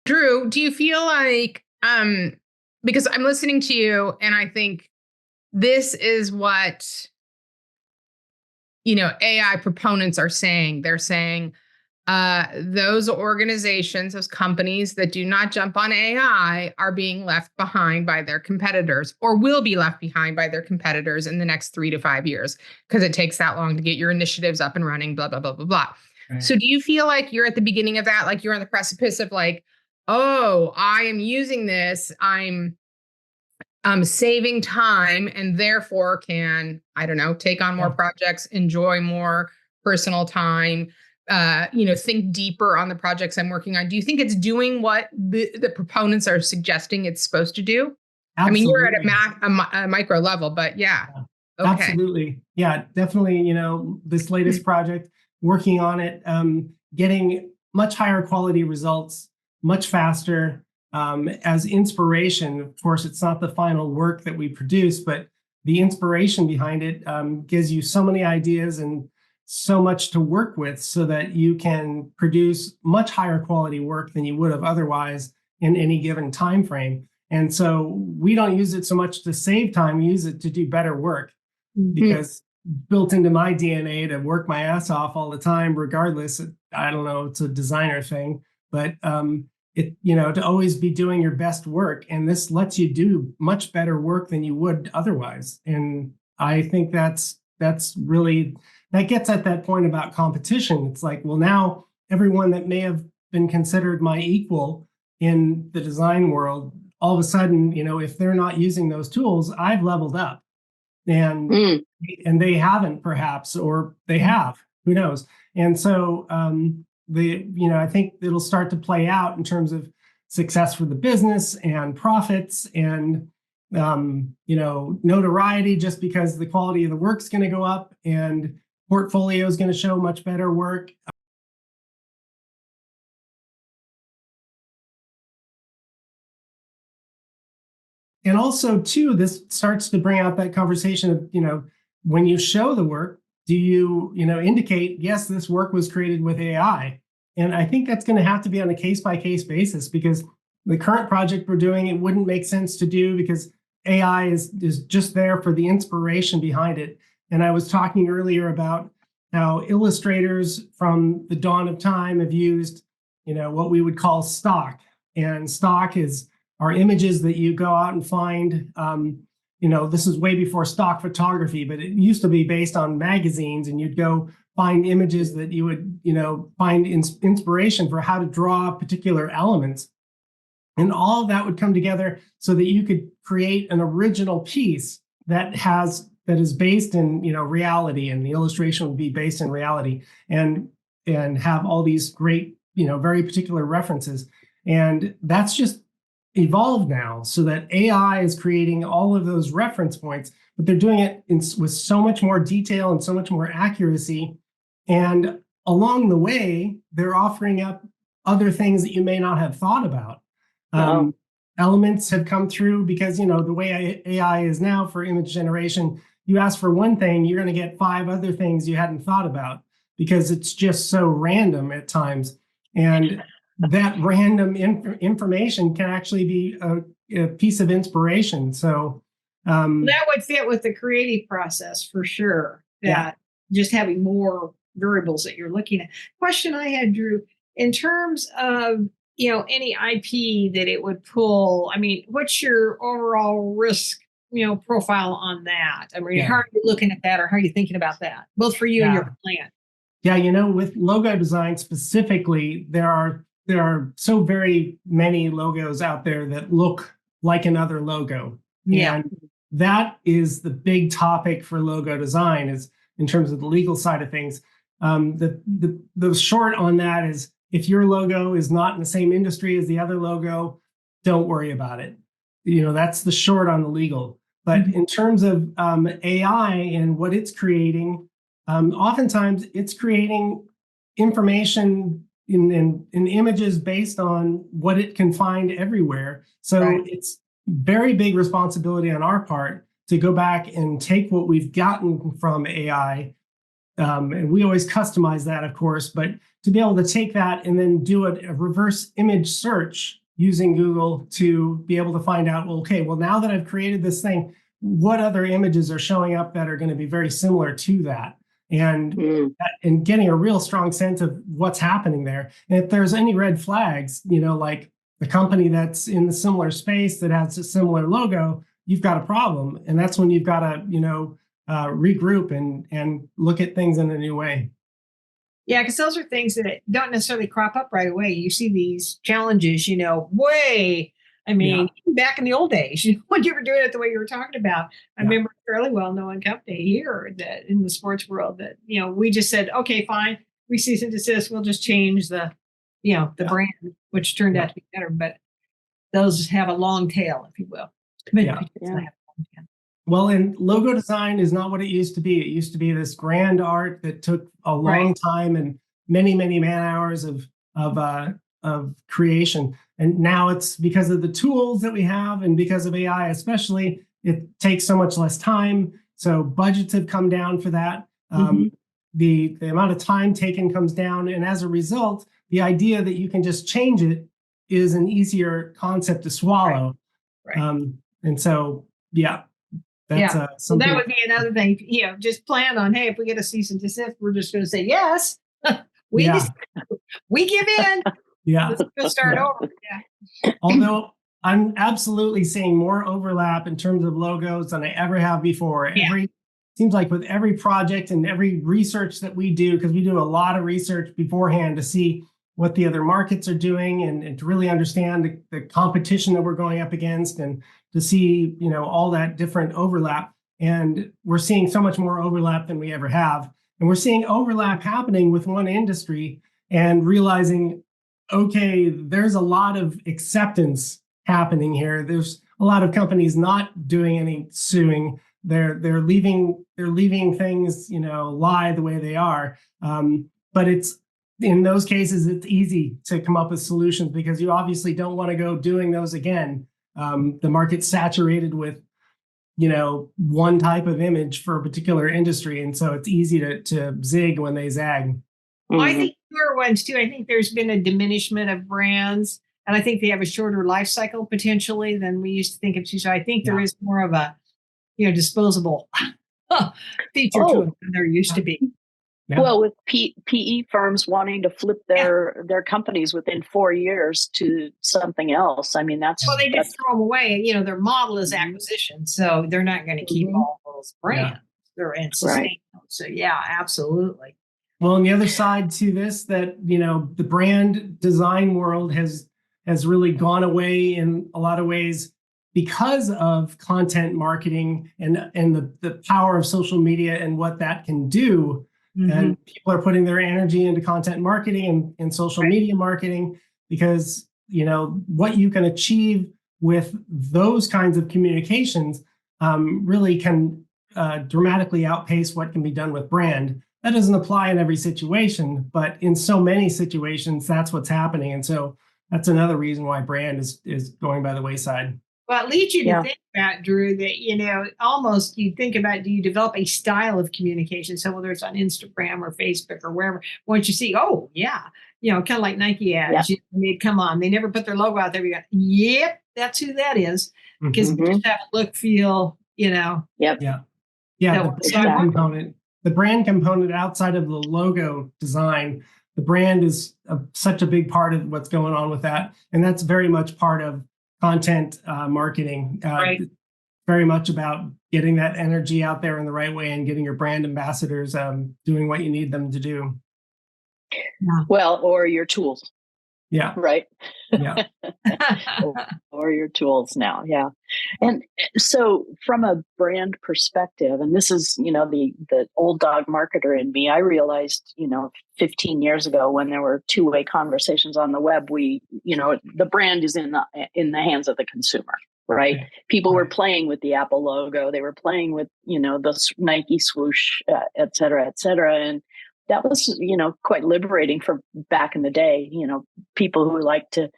Drew, do you feel like, because I'm listening to you and I think this is what, AI proponents are saying. They're saying those organizations, those companies that do not jump on AI are being left behind by their competitors or will be left behind by their competitors in the next 3 to 5 years because it takes that long to get your initiatives up and running, blah, blah, blah, blah, blah. Right. So do you feel like you're at the beginning of that? Like you're on the precipice of like, oh, I am using this. I'm saving time and therefore can, I don't know, take on more projects, enjoy more personal time, think deeper on the projects I'm working on. Do you think it's doing what the proponents are suggesting it's supposed to do? Absolutely. I mean, you're at a micro level, but yeah. Okay. Absolutely. Yeah, definitely. This latest project, working on it, getting much higher quality results, much faster. As inspiration, of course, it's not the final work that we produce, but the inspiration behind it gives you so many ideas and so much to work with so that you can produce much higher quality work than you would have otherwise in any given time frame. And so we don't use it so much to save time, we use it to do better work because built into my DNA to work my ass off all the time, regardless. I don't know, it's a designer thing, but to always be doing your best work. And this lets you do much better work than you would otherwise. And I think that's really, that gets at that point about competition. It's like, well, now everyone that may have been considered my equal in the design world, all of a sudden, if they're not using those tools, I've leveled up. And they haven't, perhaps, or they have, who knows. And so I think it'll start to play out in terms of success for the business and profits and notoriety, just because the quality of the work's going to go up and portfolio is going to show much better work. And also, too, this starts to bring out that conversation of, when you show the work, do you, indicate, yes, this work was created with AI? And I think that's going to have to be on a case-by-case basis, because the current project we're doing, it wouldn't make sense to do because AI is just there for the inspiration behind it. And I was talking earlier about how illustrators from the dawn of time have used, what we would call stock. And stock are images that you go out and find. This is way before stock photography, but it used to be based on magazines, and you'd go find images that you would, find inspiration for how to draw particular elements. And all of that would come together so that you could create an original piece that is based in, reality, and the illustration would be based in reality and have all these great, very particular references. And that's just evolved now, so that AI is creating all of those reference points, but they're doing it with so much more detail and so much more accuracy. And along the way, they're offering up other things that you may not have thought about. Elements have come through because, the way AI is now for image generation, you ask for one thing, you're going to get 5 other things you hadn't thought about, because it's just so random at times. And that random information can actually be a piece of inspiration. So that would fit with the creative process for sure. Just having more variables that you're looking at. Question I had, Drew, in terms of any IP that it would pull. I mean, what's your overall risk profile on that? I mean, how are you looking at that, or how are you thinking about that, both for you and your client? Yeah, with logo design specifically, there are so very many logos out there that look like another logo. And that is the big topic for logo design, is in terms of the legal side of things. The short on that is, if your logo is not in the same industry as the other logo, don't worry about it. That's the short on the legal. But in terms of AI and what it's creating, oftentimes it's creating information in images based on what it can find everywhere. So it's very big responsibility on our part to go back and take what we've gotten from AI, and we always customize that, of course, but to be able to take that and then do a reverse image search using Google to be able to find out, well, okay, well, now that I've created this thing, what other images are showing up that are going to be very similar to that? And getting a real strong sense of what's happening there. And if there's any red flags, like the company that's in the similar space that has a similar logo, you've got a problem. And that's when you've got to, regroup and look at things in a new way. Yeah, because those are things that don't necessarily crop up right away. You see these challenges, way. I mean, back in the old days, when you were doing it the way you were talking about, I remember a fairly well-known company here that in the sports world that, we just said, okay, fine, we cease and desist. We'll just change the brand, which turned out to be better. But those have a long tail, if you will. Well, and logo design is not what it used to be. It used to be this grand art that took a long time and many, many man hours of creation. And now it's because of the tools that we have and because of AI, especially, it takes so much less time. So budgets have come down for that. The amount of time taken comes down. And as a result, the idea that you can just change it is an easier concept to swallow. And so, that's so that would be another thing, just plan on, hey, if we get a cease and desist, we're just going to say, yes, we give in. Let's go start over. Although I'm absolutely seeing more overlap in terms of logos than I ever have before. Seems like with every project and every research that we do, because we do a lot of research beforehand to see what the other markets are doing and to really understand the competition that we're going up against and to see, all that different overlap. And we're seeing so much more overlap than we ever have. And we're seeing overlap happening with one industry and realizing, okay, there's a lot of acceptance happening here. There's a lot of companies not doing any suing. They're leaving things, lie the way they are. But it's in those cases, it's easy to come up with solutions because you obviously don't want to go doing those again. The market's saturated with, one type of image for a particular industry. And so it's easy to zig when they zag. Well, I think newer ones too. I think there's been a diminishment of brands, and I think they have a shorter life cycle potentially than we used to think of. So I think there is more of a, disposable feature to it than there used to be. Well, with PE firms wanting to flip their companies within 4 years to something else, I mean, that's they just throw them away. Their model is acquisition, so they're not going to keep all those brands. They're sustainable. So absolutely. Well, on the other side to this, that the brand design world has really gone away in a lot of ways because of content marketing and the power of social media and what that can do. And people are putting their energy into content marketing and social media marketing because, what you can achieve with those kinds of communications really can dramatically outpace what can be done with brand. That doesn't apply in every situation, but in so many situations, that's what's happening. And so that's another reason why brand is going by the wayside. Well, it leads you to think about, Drew, that, almost you think about, do you develop a style of communication? So whether it's on Instagram or Facebook or wherever, once you see, kind of like Nike ads, they'd come on, they never put their logo out there. You go, yep, that's who that is. Because you just have a look, feel, Yep. Yeah. The brand component outside of the logo design, the brand is such a big part of what's going on with that. And that's very much part of content marketing. Very much about getting that energy out there in the right way and getting your brand ambassadors doing what you need them to do. Well, or your tools. Yeah. Right. Yeah. or your tools now. Yeah. And so from a brand perspective, and this is, the old dog marketer in me, I realized, 15 years ago when there were two-way conversations on the web, the brand is in the hands of the consumer, right? People were playing with the Apple logo. They were playing with, the Nike swoosh, et cetera, et cetera. And that was, quite liberating for back in the day, people who like to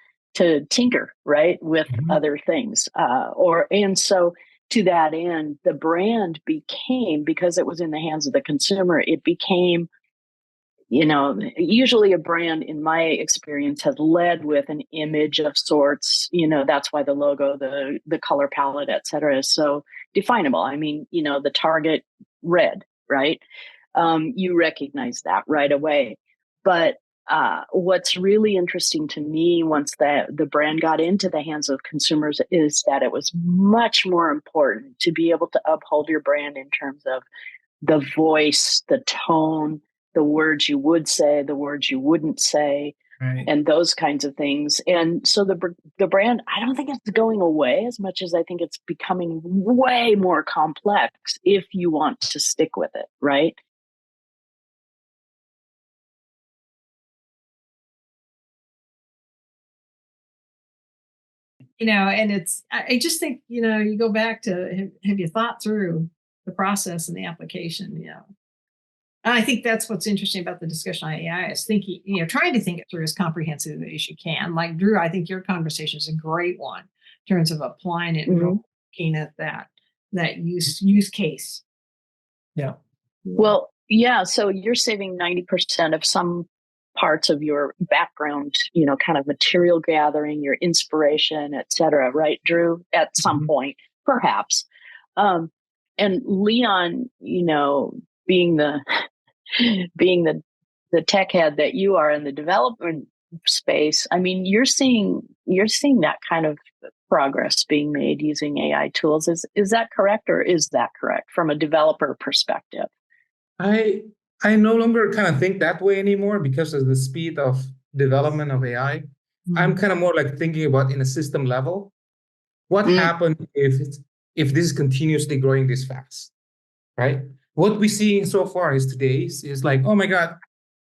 tinker, right, with other things. And so to that end, the brand became, because it was in the hands of the consumer, it became, usually a brand, in my experience, has led with an image of sorts. That's why the logo, the color palette, et cetera, is so definable. I mean, the Target red, right? You recognize that right away. But what's really interesting to me once the brand got into the hands of consumers is that it was much more important to be able to uphold your brand in terms of the voice, the tone, the words you would say, the words you wouldn't say, Right. and those kinds of things. And so the brand, I don't think it's going away as much as I think it's becoming way more complex if you want to stick with it, right? And I just think, you go back to, have you thought through the process and the application, And I think that's what's interesting about the discussion on AI is thinking, trying to think it through as comprehensively as you can. Like Drew, I think your conversation is a great one in terms of applying it and looking at that use case. Yeah. Well, yeah. So you're saving 90% of some parts of your background, kind of material gathering, your inspiration, et cetera, right, Drew? At some point, perhaps. And Leon, being the tech head that you are in the development space, I mean, you're seeing that kind of progress being made using AI tools. Is that correct, or is that correct from a developer perspective? I no longer kind of think that way anymore because of the speed of development of AI. I'm kind of more like thinking about in a system level. What happens if this is continuously growing this fast, right? What we see so far is like, oh my God,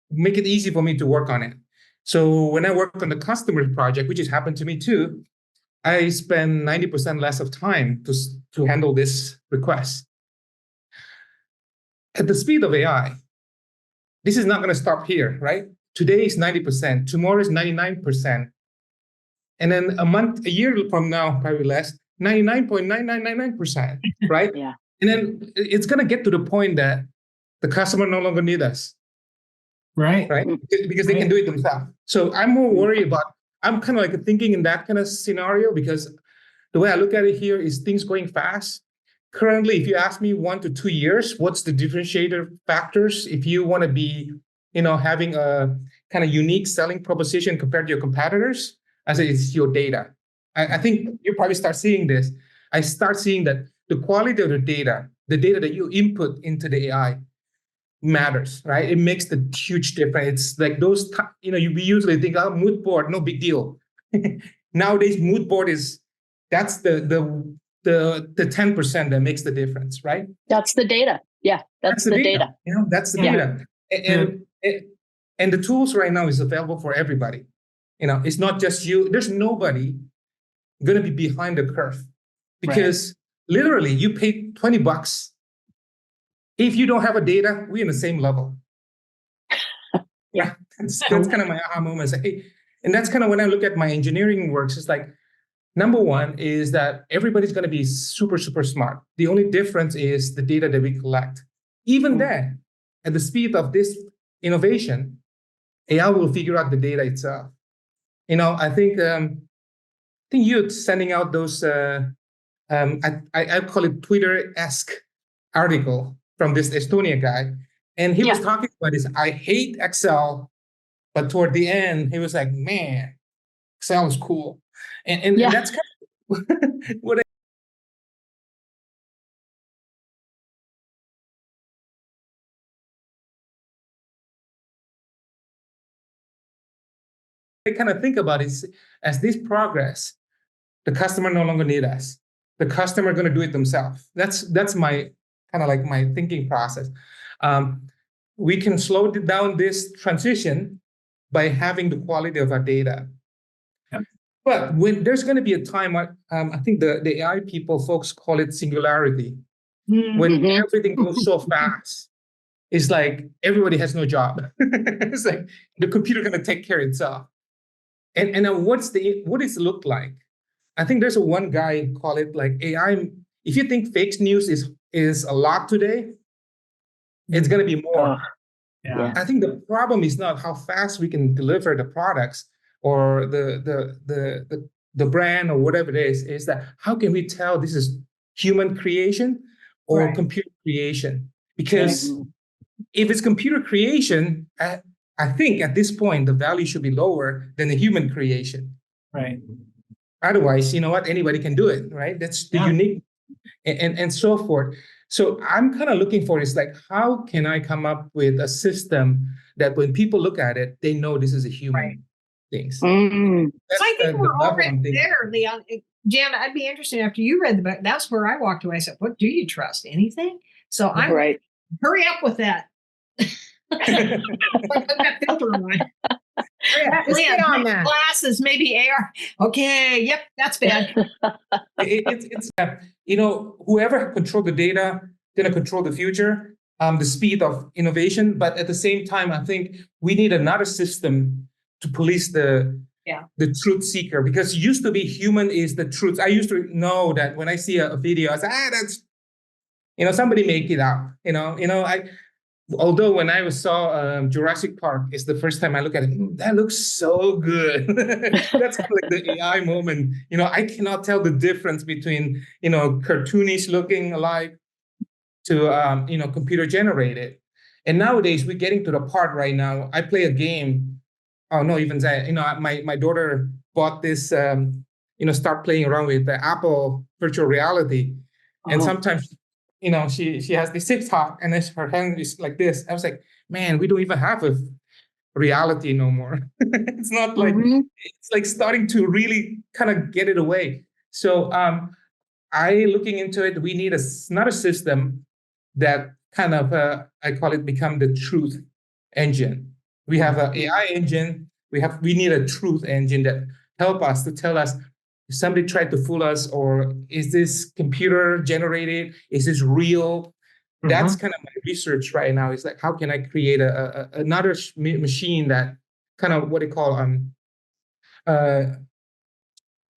make it easy for me to work on it. So when I work on the customer project, which has happened to me too, I spend 90% less of time to handle this request. At the speed of AI, this is not going to stop here, right? Today is 90%, tomorrow is 99%. And then a year from now, probably less, 99.9999%, right? Yeah. And then it's going to get to the point that the customer no longer need us. Right. Because they can do it themselves. So I'm more worried about, I'm kind of like thinking in that kind of scenario, because the way I look at it here is things going fast. Currently, if you ask me 1 to 2 years, what's the differentiator factors if you want to be, having a kind of unique selling proposition compared to your competitors? I say it's your data. I think you probably start seeing this. I start seeing that the quality of the data that you input into the AI matters, right? It makes the huge difference. It's like those, we usually think, oh, mood board, no big deal. Nowadays, mood board that's the 10% that makes the difference, right? That's the data. Yeah, that's the data. That's the data. And the tools right now is available for everybody. It's not just you. There's nobody going to be behind the curve, because literally you pay $20. If you don't have a data, we're in the same level. Yeah, that's kind of my aha moment. Hey, and that's kind of when I look at my engineering works, it's like, number one is that everybody's going to be super, super smart. The only difference is the data that we collect. Even then, at the speed of this innovation, AI will figure out the data itself. I think you're sending out those, I call it Twitter-esque article from this Estonia guy. And he was talking about this, I hate Excel, but toward the end, he was like, man, Excel is cool. And that's kind of what I kind of think about is, as this progress, the customer no longer need us. The customer going to do it themselves. That's my kind of like my thinking process. We can slow down this transition by having the quality of our data. But when there's going to be a time, I think the AI folks call it singularity. When everything goes so fast, it's like everybody has no job. It's like the computer going to take care of itself. And what does it look like? I think there's one guy call it like AI if you think fake news is a lot today, it's going to be more. Yeah. I think the problem is not how fast we can deliver the products or the brand or whatever it is that how can we tell this is human creation or Right. computer creation? Because Mhm. if it's computer creation, I think at this point the value should be lower than the human creation. Right. Otherwise, you know what? Anybody can do it, right? That's the Yeah. unique and so forth. So I'm kind of looking for is like, how can I come up with a system that when people look at it, they know this is a human Right. things. Mm. That's I think the we're level already I'm thinking. there, Leon. Jan, I'd be interested after you read the book. That's where I walked away. I said, "What do you trust? Anything?" So I'm Right. hurry up with that. Put that filter on. Just Leon, get on that. glasses, maybe AR. Okay, yep, that's bad. It's you know, whoever control the data gonna control the future, the speed of innovation. But at the same time, I think we need another system to police the truth seeker, because it used to be human is the truth. I used to know that when I see a video, I say, that's, you know, somebody make it up. Although when I saw Jurassic Park, it's the first time I look at it. That looks so good. That's kind of like the AI moment. You know, I cannot tell the difference between, you know, cartoonish looking alike to, you know, computer generated. And nowadays we're getting to the part right now. I play a game. Oh no, even that. You know, my daughter bought this. You know, start playing around with the Apple virtual reality, and Oh. sometimes, you know, she has this TikTok and then her hand is like this. I was like, man, we don't even have a reality no more. It's not like Mhm. it's like starting to really kind of get it away. So I looking into it, we need another system that kind of I call it become the truth engine. We have an AI engine. We need a truth engine that help us to tell us if somebody tried to fool us, or is this computer generated? Is this real? That's kind of my research right now. Is like, how can I create another machine that kind of what they call uh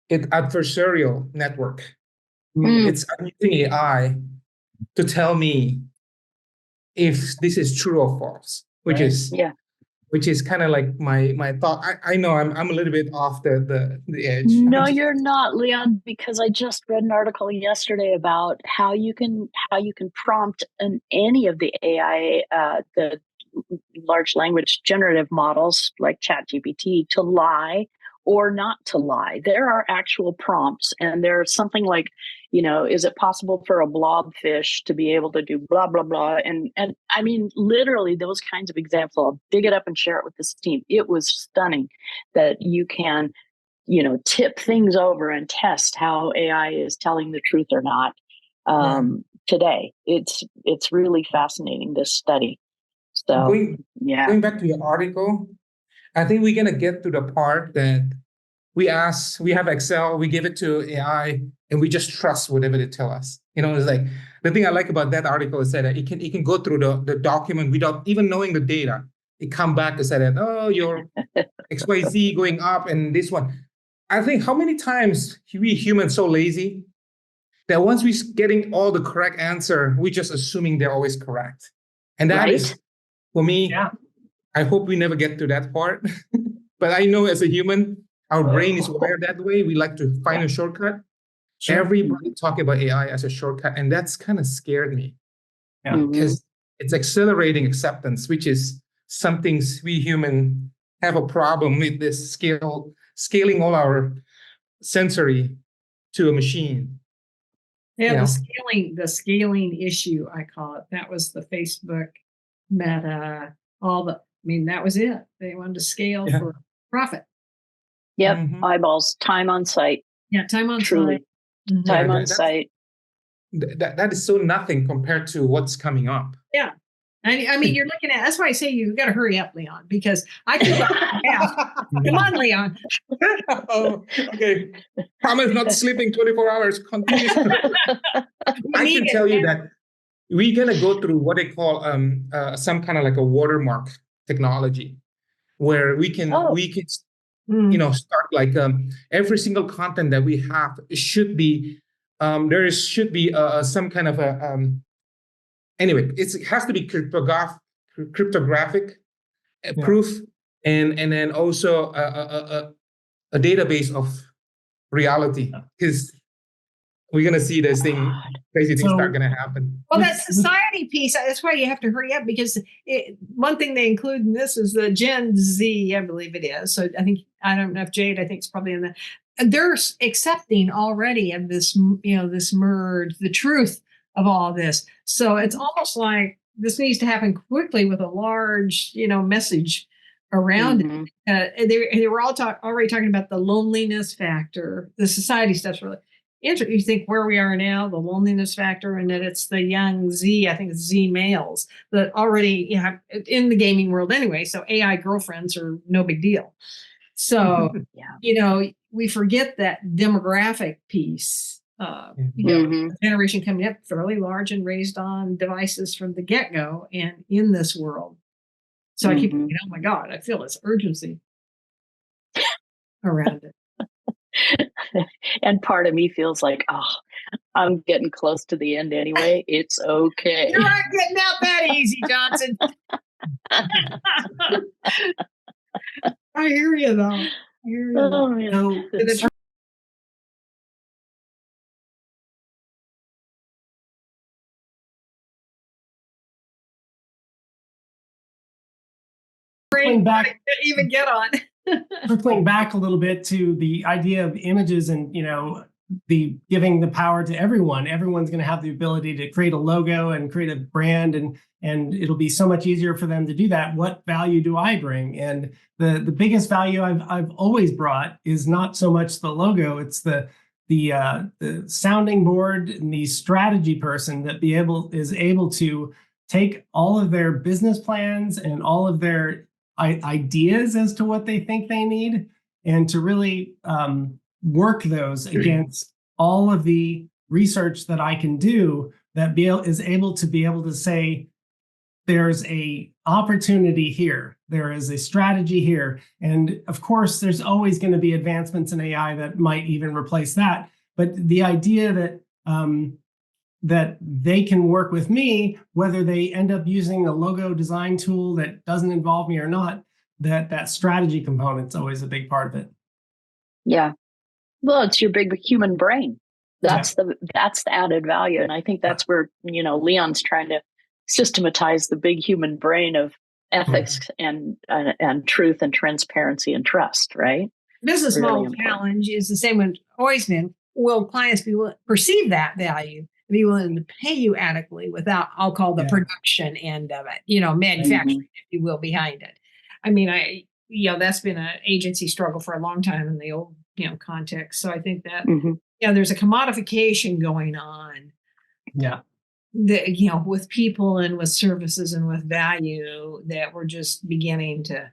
it adversarial network. Mm. It's I'm using AI to tell me if this is true or false, which Right. is Yeah. kind of like my thought. I know I'm a little bit off the edge. No, you're not, Leon, because I just read an article yesterday about how you can prompt any of the AI, the large language generative models like ChatGPT to lie or not to lie. There are actual prompts, and there's something like, you know, is it possible for a blobfish to be able to do blah blah blah? And I mean, literally those kinds of examples. I'll dig it up and share it with this team. It was stunning that you can, you know, tip things over and test how AI is telling the truth or not. Today, it's really fascinating, this study. So Going back to your article, I think we're gonna get to the part that we have Excel, we give it to AI, and we just trust whatever they tell us. You know, it's like the thing I like about that article is that it can go through the document without even knowing the data. It come back to say that, oh, your XYZ going up and this one. I think how many times we humans so lazy that once we're getting all the correct answer, we're just assuming they're always correct. And that is, for me, I hope we never get to that part. But I know as a human, our brain is wired that way. We like to find a shortcut. Sure. Everybody talk about AI as a shortcut, and that's kind of scared me. Yeah. Because it's accelerating acceptance, which is something we human have a problem with, this scaling all our sensory to a machine. Yeah, You know? the scaling issue, I call it. That was the Facebook, Meta, I mean, that was it. They wanted to scale for profit. Yep. Mhm. Eyeballs, time on site. Yeah, time on Truly. site. Mhm. Time Yeah, on site. That is so nothing compared to what's coming up. Yeah. I mean, you're looking at, that's why I say you got to hurry up, Leon, because I feel like, come on, Leon. Oh, okay. Promise not sleeping 24 hours continuously. I can tell you that we're gonna go through what they call some kind of like a watermark technology, where we can you know, start like every single content that we have should be should be some kind of a anyway. It has to be cryptographic proof, and then also a database of reality, because we're gonna see this thing, crazy things start gonna happen. Well, that society piece, that's why you have to hurry up, because one thing they include in this is the Gen Z, I believe it is. So I don't know if Jade, I think it's probably in the, they're accepting already of this, this merge, the truth of all this. So it's almost like this needs to happen quickly with a large, message around it. They were all already talking about the loneliness factor. The society stuff's really interesting. You think where we are now, the loneliness factor, and that it's the young Z, I think it's Z males that already in the gaming world anyway. So AI girlfriends are no big deal. So, we forget that demographic piece. The generation coming up fairly large and raised on devices from the get-go and in this world. So I keep thinking, oh my God, I feel this urgency around it. And part of me feels like, I'm getting close to the end anyway. It's okay. You're not getting out that easy, Johnson. I hear you, though. Circling back, even get on. Circling back a little bit to the idea of images and the giving the power to everyone. Everyone's going to have the ability to create a logo and create a brand, and it'll be so much easier for them to do that. What value do I bring? And the biggest value I've always brought is not so much the logo; it's the sounding board and the strategy person that is able to take all of their business plans and all of their ideas as to what they think they need, and to really work those against all of the research that I can do that is able to say, there's a opportunity here, there is a strategy here. And of course, there's always going to be advancements in AI that might even replace that. But the idea that that they can work with me, whether they end up using a logo design tool that doesn't involve me or not, that strategy component's always a big part of it. Yeah. Well, it's your big human brain. That's the added value. And I think that's where, Leon's trying to systematize the big human brain of ethics and truth and transparency and trust, right? Business model challenge is the same one always been. Will clients perceive that value, be willing to pay you adequately without, I'll call the production end of it, manufacturing, if you will, behind it. I mean, that's been an agency struggle for a long time in the old, context. So I think that, there's a commodification going on. Yeah. That, with people and with services and with value that we're just beginning to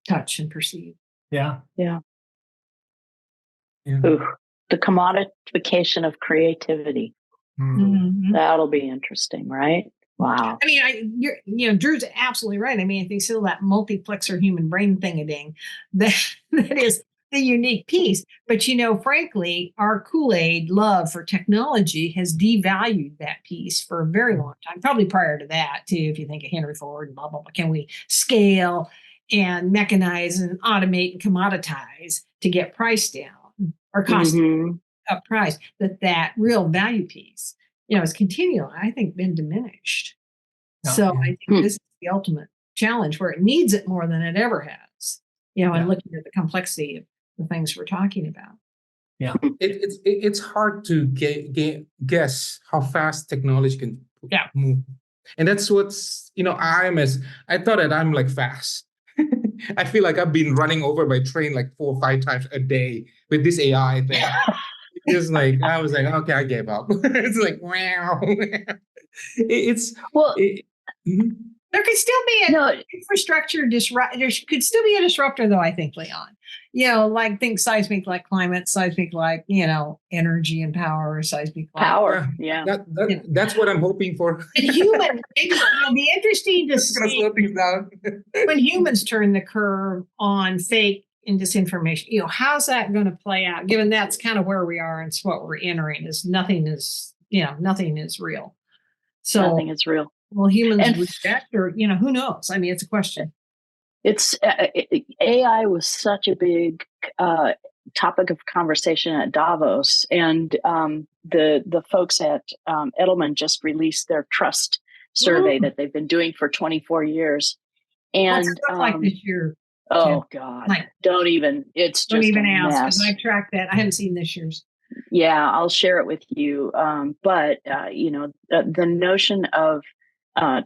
touch and perceive. Yeah. Yeah. Ooh, the commodification of creativity. That'll be interesting, right? Wow. I mean, Drew's absolutely right. I mean, I think still that multiplexer human brain thing-a-ding, that is the unique piece. But, frankly, our Kool-Aid love for technology has devalued that piece for a very long time, probably prior to that, too, if you think of Henry Ford and blah, blah, blah. Can we scale and mechanize and automate and commoditize to get price down or cost up price? That real value piece, is continually, I think, been diminished. So I think this is the ultimate challenge where it needs it more than it ever has, and looking at the complexity of the things we're talking about. Yeah. It's hard to guess how fast technology can move. And that's what's, I thought that I'm like fast. I feel like I've been running over by train like 4 or 5 times a day with this AI thing. It's like, I was like, okay, I gave up. It's like, wow. There could still be an infrastructure disrupt. There could still be a disruptor, though, I think, Leon. Like think seismic, like climate, seismic, like, energy and power, seismic. Power, That's what I'm hoping for. And human, it'll be interesting to see slow things down. when humans turn the curve on fake and disinformation, how's that going to play out? Given that's kind of where we are and it's what we're entering is nothing is real. So Nothing is real. will humans And reject or, who knows? I mean, it's a question. It's AI was such a big topic of conversation at Davos, and the folks at Edelman just released their trust survey that they've been doing for 24 years. And what's it look like this year? Oh God, don't even. It's don't just even a ask because mess. I tracked that. I haven't seen this year's. Yeah, I'll share it with you. But the notion of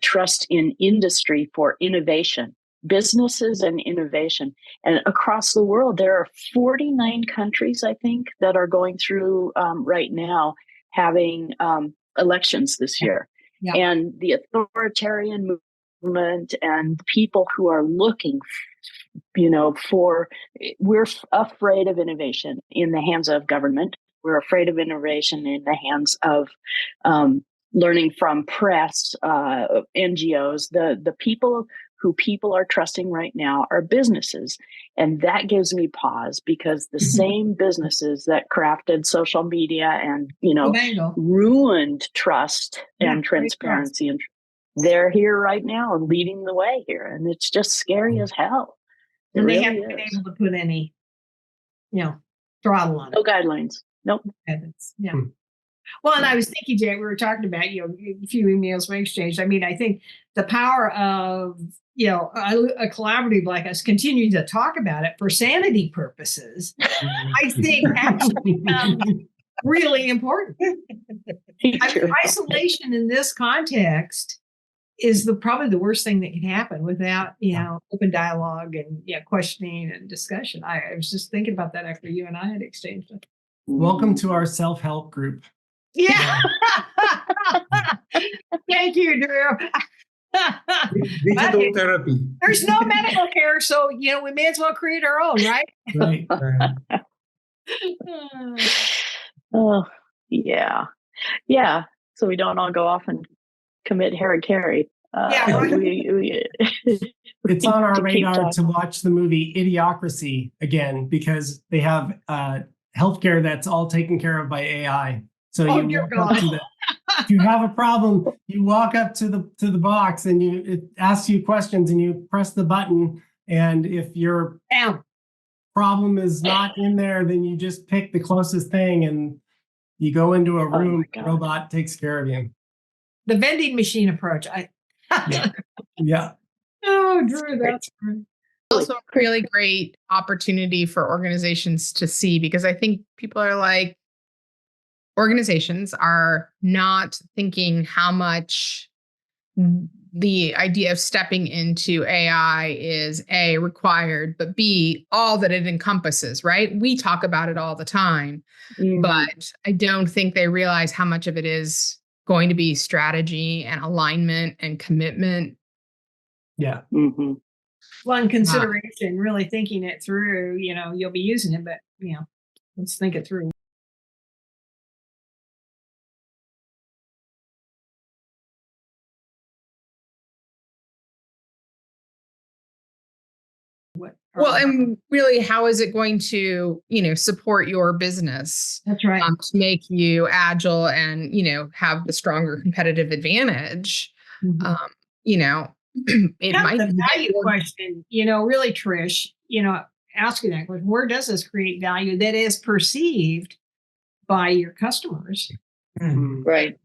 trust in industry for innovation, businesses and innovation. And across the world, there are 49 countries, I think, that are going through right now having elections this year. Yeah. And the authoritarian movement and people who are looking, we're afraid of innovation in the hands of government. We're afraid of innovation in the hands of learning from press, NGOs. The people are trusting right now are businesses. And that gives me pause because the same businesses that crafted social media and, ruined trust and transparency, and they're here right now and leading the way here. And it's just scary as hell. And they haven't been able to put any, throttle on it. No guidelines. Nope. Yeah. Well, and I was thinking, Jay, we were talking about, a few emails we exchanged. I mean, I think the power of, a collaborative like us continuing to talk about it for sanity purposes, I think actually becomes really important. I mean, isolation in this context is probably the worst thing that can happen without, open dialogue and questioning and discussion. I was just thinking about that after you and I had exchanged it. Welcome to our self-help group. Yeah. Thank you, Drew. Digital therapy. There's no medical care, so we may as well create our own, right? Right. Oh, yeah. Yeah. So we don't all go off and commit harikari. It's on our radar to watch the movie Idiocracy again because they have healthcare that's all taken care of by AI. So if you have a problem, you walk up to the box and it asks you questions and you press the button. And if your problem is not in there, then you just pick the closest thing and you go into a room. The robot takes care of you. The vending machine approach. Yeah. Oh, Drew, that's great. Also a really great opportunity for organizations to see, because I think people are like, organizations are not thinking how much the idea of stepping into AI is A, required, but B, all that it encompasses, right? We talk about it all the time, but I don't think they realize how much of it is going to be strategy and alignment and commitment. Yeah. Mm-hmm. Well, in consideration, really thinking it through, you'll be using it, but, let's think it through. Well, and really, how is it going to, support your business? That's right. To make you agile and, have the stronger competitive advantage. It might the value question, really, Trish, asking that question, where does this create value that is perceived by your customers? Right.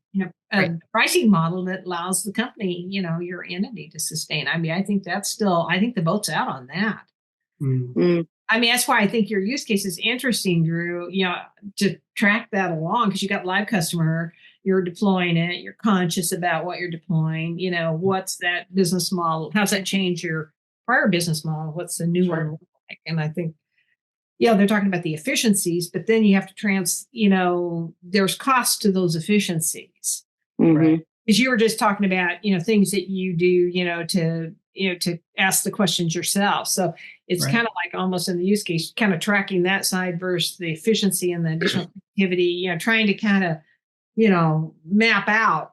A pricing model that allows the company, your entity to sustain. I mean, I think the vote's out on that. I mean, that's why I think your use case is interesting, Drew, to track that along, because you got live customer, you're deploying it, you're conscious about what you're deploying, what's that business model? How's that change your prior business model? What's the new one like? And I think, they're talking about the efficiencies, but then you have to there's cost to those efficiencies, right? Because you were just talking about, things that you do, to ask the questions yourself. So it's kind of like almost in the use case, kind of tracking that side versus the efficiency and the additional activity, trying to kind of, map out,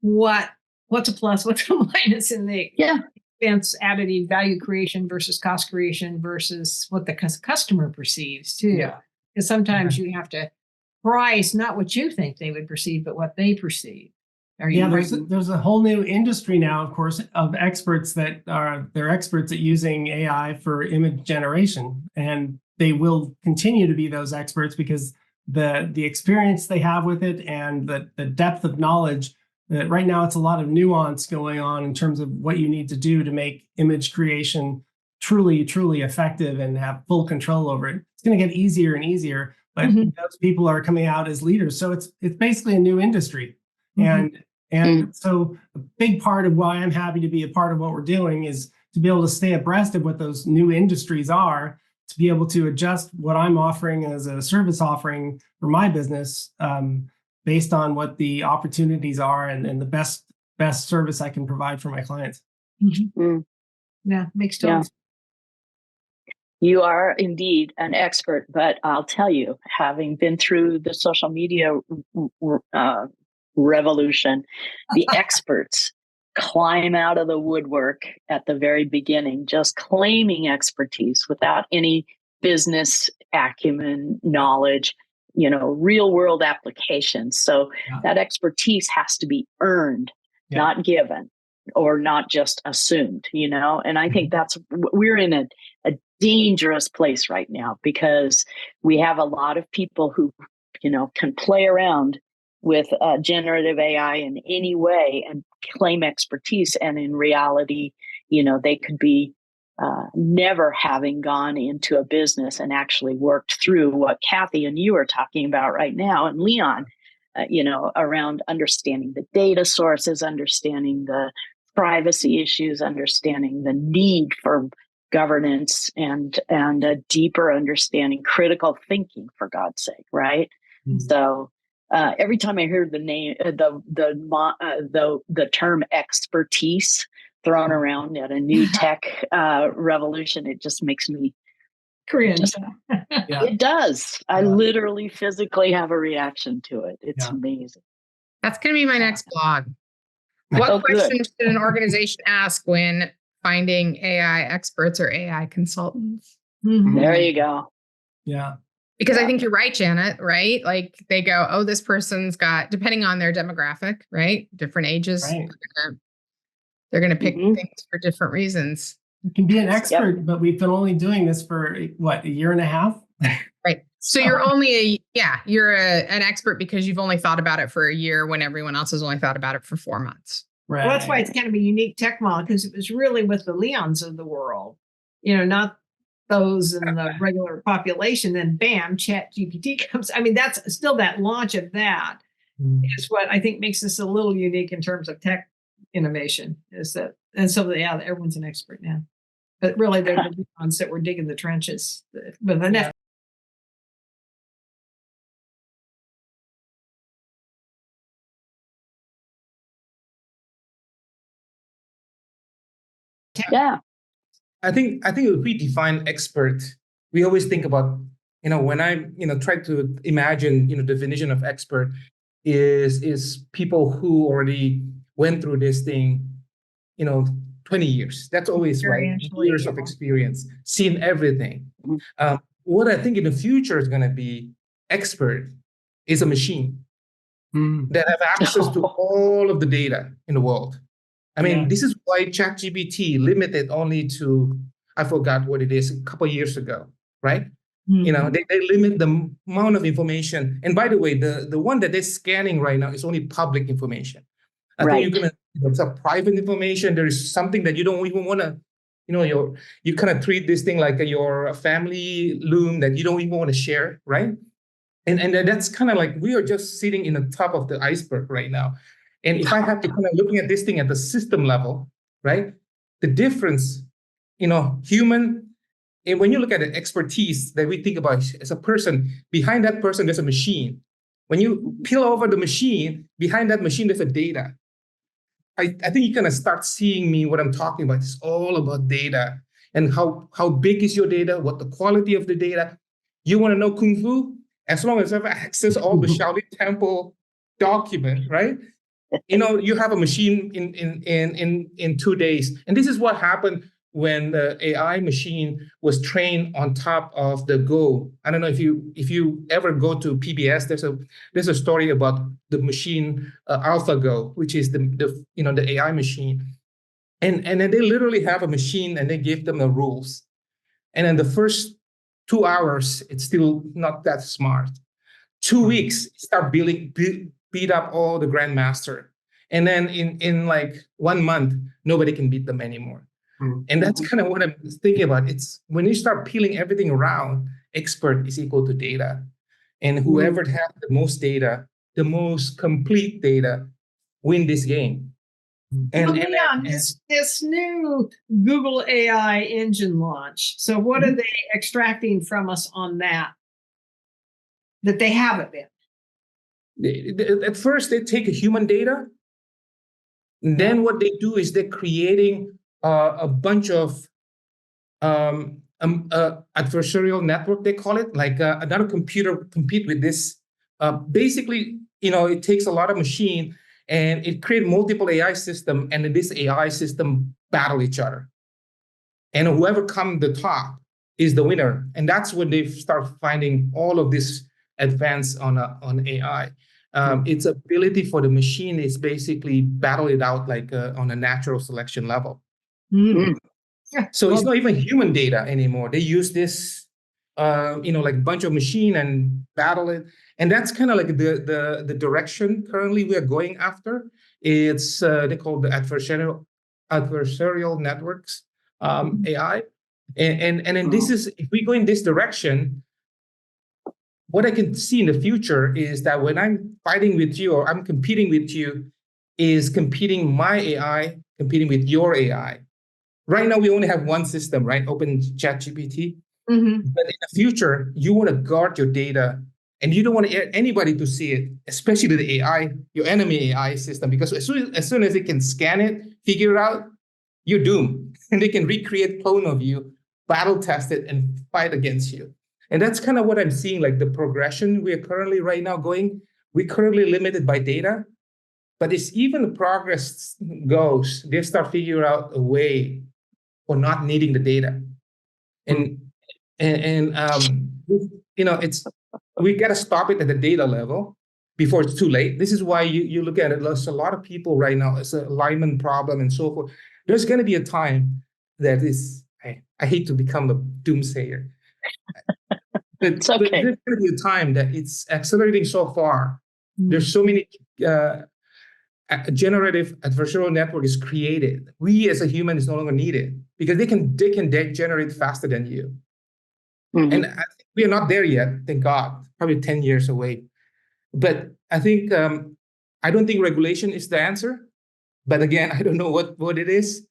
what's a plus, what's a minus in the expense additive value creation versus cost creation versus what the customer perceives too. Yeah. Because sometimes you have to price not what you think they would perceive, but what they perceive. Yeah, there's a whole new industry now, of course, of experts they're experts at using AI for image generation, and they will continue to be those experts because the experience they have with it and the depth of knowledge. That right now it's a lot of nuance going on in terms of what you need to do to make image creation truly effective and have full control over it. It's going to get easier and easier, but those people are coming out as leaders. So it's basically a new industry. And so a big part of why I'm happy to be a part of what we're doing is to be able to stay abreast of what those new industries are, to be able to adjust what I'm offering as a service offering for my business based on what the opportunities are and the best service I can provide for my clients. Yeah, makes total sense. You are indeed an expert, but I'll tell you, having been through the social media revolution, the experts climb out of the woodwork at the very beginning, just claiming expertise without any business acumen, knowledge, real world applications. So that expertise has to be earned, not given, or not just assumed, and I think we're in a dangerous place right now because we have a lot of people who, can play around with generative AI in any way and claim expertise. And in reality, they could be never having gone into a business and actually worked through what Kathy and you are talking about right now, and Leon, around understanding the data sources, understanding the privacy issues, understanding the need for governance and a deeper understanding, critical thinking, for God's sake, right? So every time I hear the name, the term expertise thrown around at a new tech revolution, it just makes me cringe. It does. I literally physically have a reaction to it. It's amazing. That's going to be my next blog. What questions should an organization ask when finding AI experts or AI consultants? There you go. Yeah. Because I think you're right, Janet, right? Like they go, oh, this person's got, depending on their demographic, right? Different ages. Right. They're going to pick things for different reasons. You can be an expert, but we've been only doing this for what, a year and a half? Right. So you're only you're an expert because you've only thought about it for a year when everyone else has only thought about it for 4 months. Right. Well, that's why it's kind of a unique tech model, because it was really with the Leons of the world, not those in the regular population. Then bam, Chat GPT comes. I mean, that's still that launch of that is what I think makes this a little unique in terms of tech innovation. Is that, and so everyone's an expert now, but really they're the ones that were digging the trenches. But the I think if we define expert, we always think about, when I, try to imagine, definition of expert is people who already went through this thing, 20 years. That's always right. Years of experience, seen everything. What I think in the future is going to be expert is a machine that have access to all of the data in the world. I mean, this is why ChatGPT limited only to, I forgot what it is, a couple of years ago, right? They limit the amount of information. And by the way, the one that they're scanning right now is only public information. I think you're going to, it's a private information. There is something that you don't even want to, you kind of treat this thing like your family loom that you don't even want to share, right? And that's kind of like, we are just sitting in the top of the iceberg right now. And if I have to kind of looking at this thing at the system level, right? The difference, human, and when you look at the expertise that we think about as a person, behind that person, there's a machine. When you peel over the machine, behind that machine, there's a data. I think you're going to start seeing me, what I'm talking about. It's all about data and how big is your data, what the quality of the data. You want to know Kung Fu? As long as I have access all the Shaolin Temple document, right? You have a machine in 2 days, and this is what happened when the AI machine was trained on top of the Go. I don't know if you ever go to PBS. There's a story about the machine AlphaGo, which is the AI machine, and then they literally have a machine and they give them the rules, and in the first 2 hours it's still not that smart. 2 weeks start beat up all the grandmaster, and then in like 1 month nobody can beat them anymore. And that's kind of what I'm thinking about. It's when you start peeling everything around, expert is equal to data. And whoever has the most data, the most complete data, win this game. And Leon, this new Google AI engine launch. So what are they extracting from us on that they haven't been? At first, they take human data. And then what they do is they're creating a bunch of adversarial network, they call it, like another computer compete with this. Basically, it takes a lot of machine and it creates multiple AI system, and in this AI system battle each other. And whoever comes the top is the winner. And that's when they start finding all of this advance on AI. Its ability for the machine is basically battle it out like on a natural selection level. So it's not even human data anymore. They use this, like bunch of machine and battle it. And that's kind of like the direction currently we are going after. It's they call the adversarial networks, AI. And then this is, if we go in this direction, what I can see in the future is that when I'm fighting with you or I'm competing with you, is competing my AI, competing with your AI. Right now, we only have one system, right? Open ChatGPT. But in the future, you want to guard your data and you don't want anybody to see it, especially the AI, your enemy AI system, because as soon as it can scan it, figure it out, you're doomed. And they can recreate clone of you, battle test it, and fight against you. And that's kind of what I'm seeing, like the progression we are currently right now going. We're currently limited by data, but as even the progress goes, they start figuring out a way for not needing the data. And it's we got to stop it at the data level before it's too late. This is why you look at it. There's a lot of people right now. It's an alignment problem and so forth. There's going to be a time that is. I hate to become a doomsayer. But, it's okay. But there's going to be a time that it's accelerating so far. There's so many generative adversarial network is created. We as a human is no longer needed because they can generate faster than you. And I think we are not there yet, thank God, probably 10 years away. But I think, I don't think regulation is the answer. But again, I don't know what it is.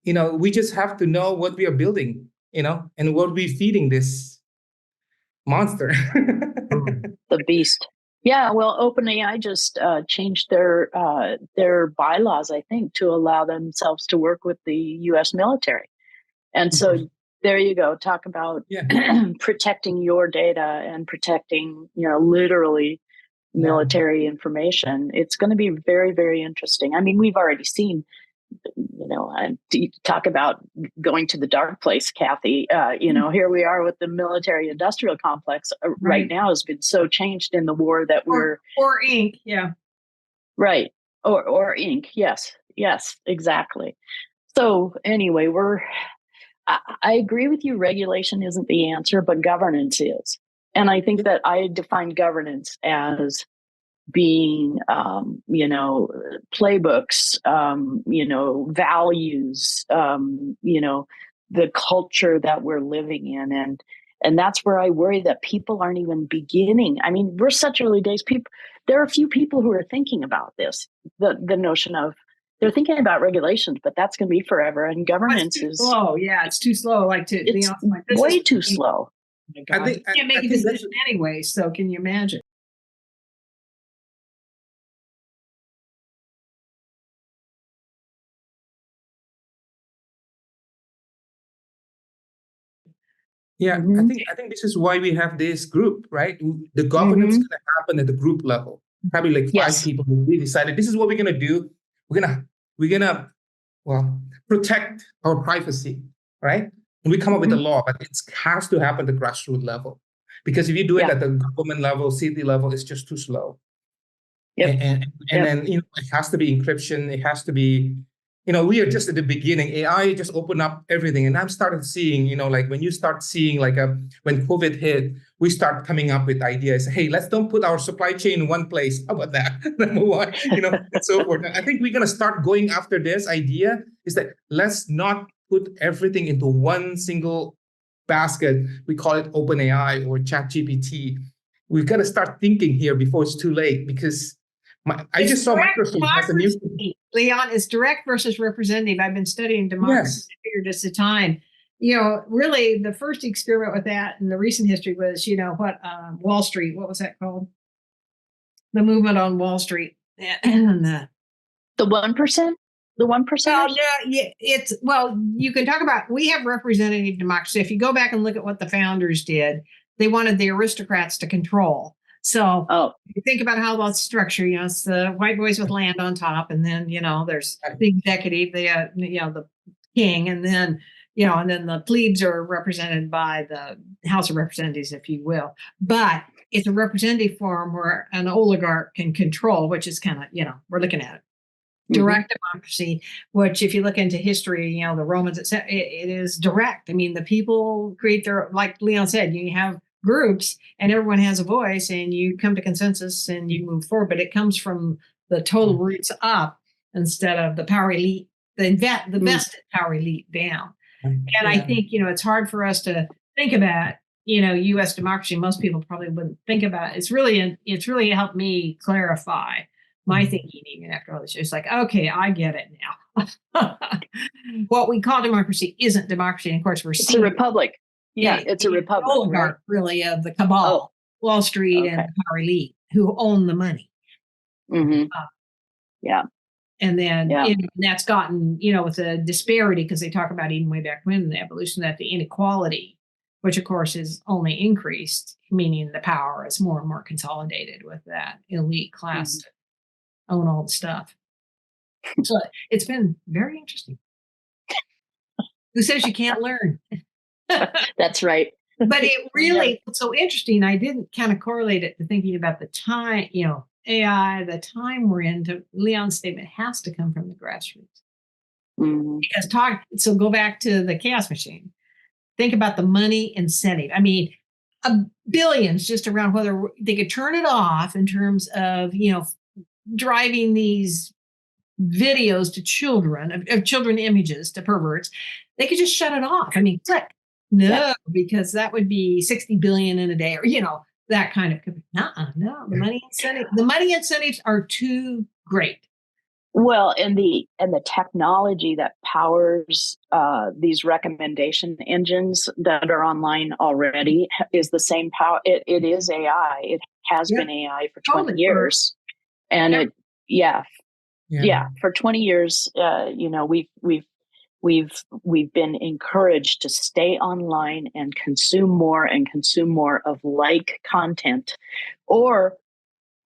We just have to know what we are building, and what we're feeding this monster. The beast. Yeah, well, OpenAI just changed their bylaws, I think, to allow themselves to work with the U.S. military. And so there you go. Talk about protecting your data and protecting, literally military information. It's going to be very, very interesting. I mean, we've already seen, talk about going to the dark place, Kathy. Here we are with the military industrial complex right now has been so changed in the war that or ink. Yeah. Right. Or ink. Yes, exactly. So anyway, I agree with you. Regulation isn't the answer, but governance is. And I think that I define governance as being, playbooks, values, the culture that we're living in. And that's where I worry that people aren't even beginning. I mean, we're such early days. There are a few people who are thinking about this, the notion of, they're thinking about regulations, but that's going to be forever. And governance is slow. Yeah, it's too slow. It's way too slow. Oh my God. You can't make a decision anyway. So can you imagine? Yeah, I think this is why we have this group, right? The governance is going to happen at the group level. probably like 5 Yes. people, we decided this is what we're gonna do. We're gonna well protect our privacy, right? And we come up with a law, but it has to happen at the grassroots level. Because if you do it Yeah. at the government level, city level, it's just too slow. Yep. And Yep. then it has to be encryption. It has to be, we are just at the beginning. AI just opened up everything, and I'm started seeing, like when you start seeing when COVID hit, we start coming up with ideas. Hey, let's don't put our supply chain in one place. How about that? Number one, and so forth. I think we're gonna start going after this idea. Is that let's not put everything into one single basket. We call it OpenAI or ChatGPT. We've got to start thinking here before it's too late, because I just saw Microsoft has a new. Leon, it's direct versus representative. I've been studying democracy. Yes. I figured this at the time. Really, the first experiment with that in the recent history was, Wall Street. What was that called? The movement on Wall Street. And The 1%. The 1%. You can talk about, we have representative democracy. If you go back and look at what the founders did, they wanted the aristocrats to control. So you think about how that's structured. It's the white boys with land on top, and then there's the executive, the king, and then the plebes are represented by the House of Representatives, if you will. But it's a representative form where an oligarch can control, which is kind of we're looking at it. Direct democracy, which if you look into history, the Romans, it is direct. I mean, the people create their, like Leon said, you have groups and everyone has a voice and you come to consensus and you move forward, but it comes from the total roots up instead of the power elite, the vested power elite down. And I think, it's hard for us to think about, U.S. democracy. Most people probably wouldn't think about it. It's really helped me clarify my thinking even after all this. It's like, okay, I get it now. What we call democracy isn't democracy. And of course, it's a republic. Yeah, it's a republic. Oligarch, really, of the cabal, Wall Street and the power elite who own the money. Yeah. And then that's gotten, with the disparity, because they talk about even way back when the evolution, that the inequality, which of course is only increased, meaning the power is more and more consolidated with that elite class to own all the stuff. So it's been very interesting. Who says you can't learn? That's right. But it really, it's so interesting. I didn't kind of correlate it to thinking about the time, AI, the time we're in. To Leon's statement, has to come from the grassroots. Because so go back to the chaos machine. Think about the money incentive. I mean, billions just around whether they could turn it off in terms of, driving these videos to children, of children images to perverts. They could just shut it off. I mean, click. No, because that would be 60 billion in a day, or that kind of. No, the money incentives are too great. Well, and the technology that powers these recommendation engines that are online already is the same power. It is AI. It has been AI for 20 years, and for 20 years, we've been encouraged to stay online and consume more of like content, or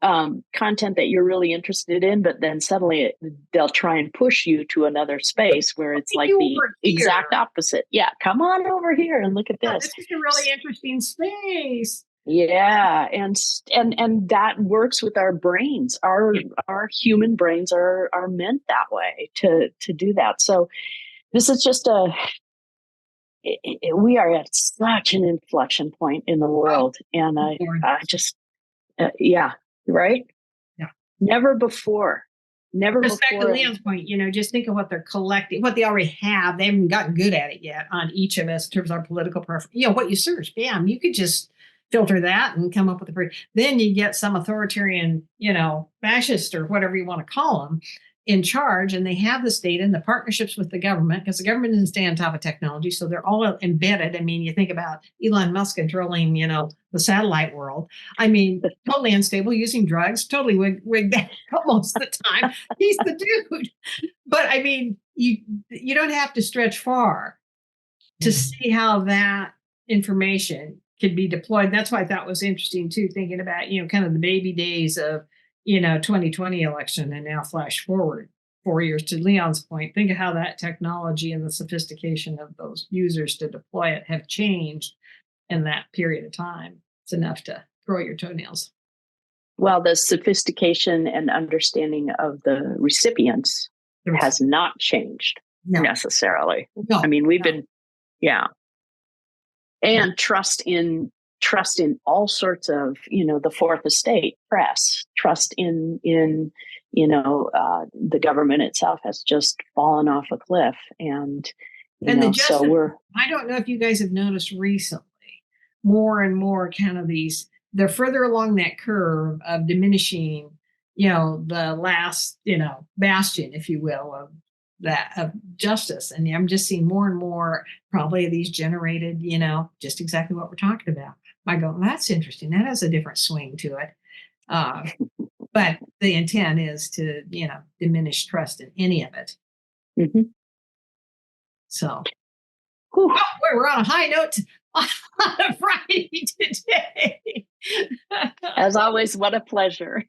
content that you're really interested in, but then suddenly they'll try and push you to another space where it's like the exact opposite. Yeah, come on over here and look at this. This is a really interesting space. Yeah, and that works with our brains. Our human brains are meant that way to do that. So this is just we are at such an inflection point in the world, and I just right? Yeah. Never before. Just back to Leon's point, just think of what they're collecting, what they already have. They haven't gotten good at it yet on each of us in terms of our political preference. What you search, bam, you could just filter that and come up with then you get some authoritarian, fascist or whatever you want to call them in charge, and they have this data and the partnerships with the government, because the government doesn't stay on top of technology. So they're all embedded. I mean, you think about Elon Musk controlling, the satellite world. I mean, totally unstable, using drugs, totally wigged out most of the time. He's the dude. But I mean, you don't have to stretch far to see how that information could be deployed. That's why I thought was interesting too, thinking about, kind of the baby days of, 2020 election and now flash forward 4 years to Leon's point. Think of how that technology and the sophistication of those users to deploy it have changed in that period of time. It's enough to grow your toenails. Well, the sophistication and understanding of the recipients has not changed necessarily. No, I mean, we've been, and trust in all sorts of, the fourth estate press, trust in the government itself has just fallen off a cliff. And I don't know if you guys have noticed recently, more and more kind of they're further along that curve of diminishing, the last, bastion, if you will, of justice. And I'm just seeing more and more probably of these generated, just exactly what we're talking about. I go, that's interesting. That has a different swing to it. But the intent is to, diminish trust in any of it. Mm-hmm. So we're on a high note on a Friday today. As always, what a pleasure.